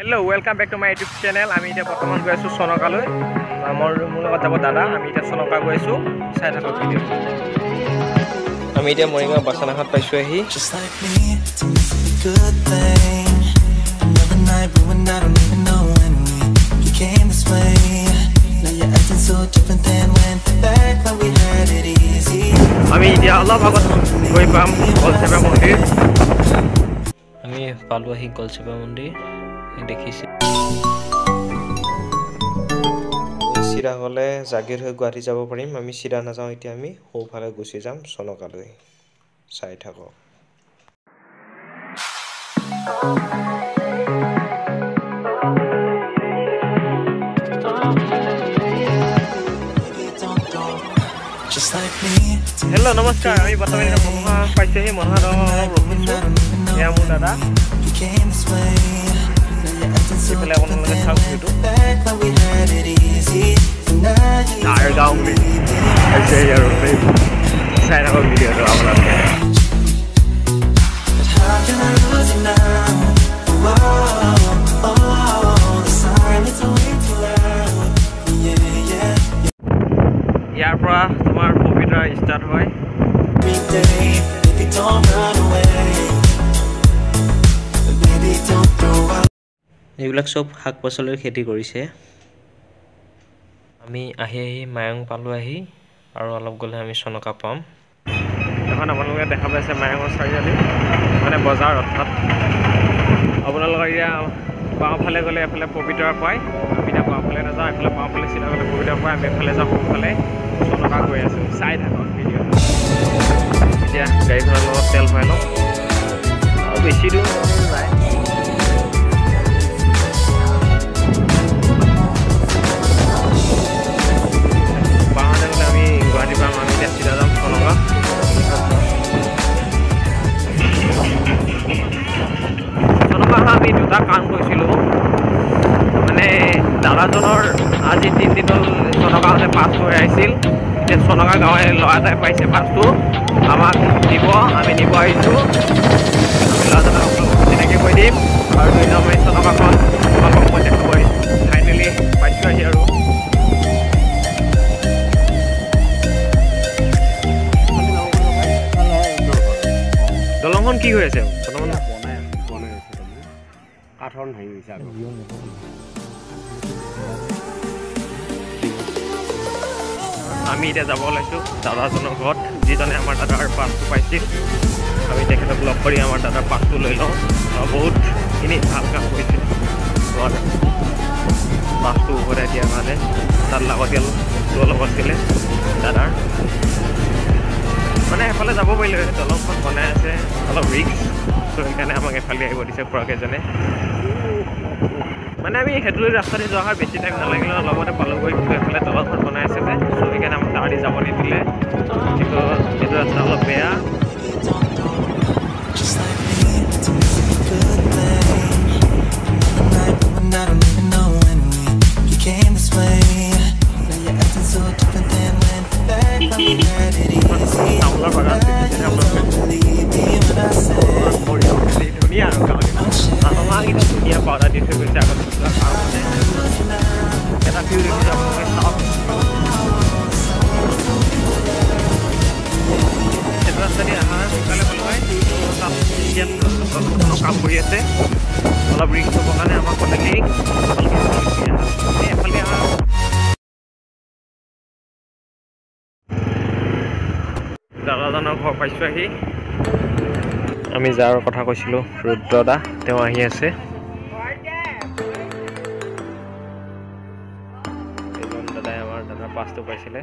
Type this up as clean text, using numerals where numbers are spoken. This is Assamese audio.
Hello, welcome back to my YouTube channel. আমি এটা বৰ্তমান গৈ আছো সনকালৈ। মোৰ লগত যাব দাদা। আমি এটা সনকা গৈ আছো। চাই থাকক ভিডিও। আমি এটা মৰিগাঁও বাছনাঘাট পাইছো আহি। আমি এতিয়া অলপ আগত গৈ পাম গলচেপা মন্দিৰ। আমি পালো আহি গলচেপা মন্দিৰ। দেখিছে চিৰা হলে জাগিৰ হৈ গুৱাহাটী যাব পাৰিম আমি চিৰা নাযাওঁ এতিয়া আমি সোঁফালে গুচি যাম সনকালৈ চাই থাকক হেল্ল' নমস্কাৰ আমি বৰ্তমান মনোহা পাইছোহি মনোহা এয়া মোৰ দাদা People have one of the house to do. Tired down me. I say you're a baby. Sign up a video to our life. How can I lose you now? The silence is way too loud. Yeah, bro. Tomorrow, Popita start hoy. Baby, don't run away. Baby, don't throw up. এইবিলাক সব শাক পাচলিৰ খেতি কৰিছে আমি আহি মায়ং পালো আহি আৰু অলপ গলে আমি সনকা পাম এখন আপোনালোকে দেখা পাইছে মায়ঙৰ চাৰিআলি মানে বজাৰ অৰ্থাৎ আপোনালোকৰ ইয়া বাওঁফালে গলে এফালে পবিতৰা পায় আমি না বাওঁফালে নাযাওঁ এফালে বাওঁফালে চিধা গলে পবিতৰা পায় আমি এফালে যাওঁ সোঁফালে সনকা গৈ আছো চাই থাকক ভিডিঅ' এতিয়া গাড়ীখনৰ লগত তেল ভৰাই লওঁ আৰু বেছি দূৰ নাই আমি দুটা কাম কৰিছিলো মানে দাদাজনৰ আজি 3 দিন হ'ল সনকাতে পাছ হৈ আহিছিল এতিয়া সনকা গাঁৱে ল'ৰা এটাই পাইছে পাছটো আমাক দিব আমি নিব আহিছো ল'ৰাজনক তেনেকৈ কৈ দিম আৰু 2 নম্বৰ সনকাখন তোমালোকক মই দেখাব ফাইনেলি পাইছো আহি আৰু দলংখন কি হৈ আছে কাঠৰ নাই হৈছে আৰু আমি এতিয়া যাব ওলাইছো দাদাজনৰ ঘৰত যিজনে আমাৰ দাদাৰ পাছটো পাইছিল আমি তেখেতক লগ কৰি আমাৰ দাদাৰ পাছটো লৈ লওঁ বহুতখিনি ভাল কাম কৰিছে পাছটো উভতাই দিয়াৰ কাৰণে তাৰ লাগতিয়াল বস্তুৰ লগত আছিলে দাদাৰ মানে এফালে যাব পাৰিলে দলংখন বনাই আছে অলপ ৰিক্স চ' সেইকাৰণে আমাক এফালে আহিব দিছে খুৰাকেইজনে মানে আমি সেইটো ৰাস্তাতে যোৱাৰ বেছি টাইম নালাগিলে লগতে পালোগৈ কিন্তু এফালে দলংখন বনাই আছে যে চ' সেইকাৰণে আমাক তাহাঁতি যাব নিদিলে কিন্তু এইটো ৰাস্তা অলপ বেয়া ধুনীয়া আৰু গাঁৱলীয়া ধুনীয়া পাউডাৰ দি থৈ গৈছে আগত এটা ভিউ দেখিছে আপোনালোকে চাওক সেইটো ৰাস্তাদি অহা সোনকালে ভাল হয় কাম কৰি আছে অলপ ৰিক্স হ'বৰ কাৰণে আমাক গধূলি এফালে অহা দাদাজনৰ ঘৰ পাইছোঁ আহি আমি যাৰ কথা কৈছিলোঁ ৰুদ্ৰদা তেওঁ আহি আছে এজন দাদাই আমাৰ দাদাৰ পাছটো পাইছিলে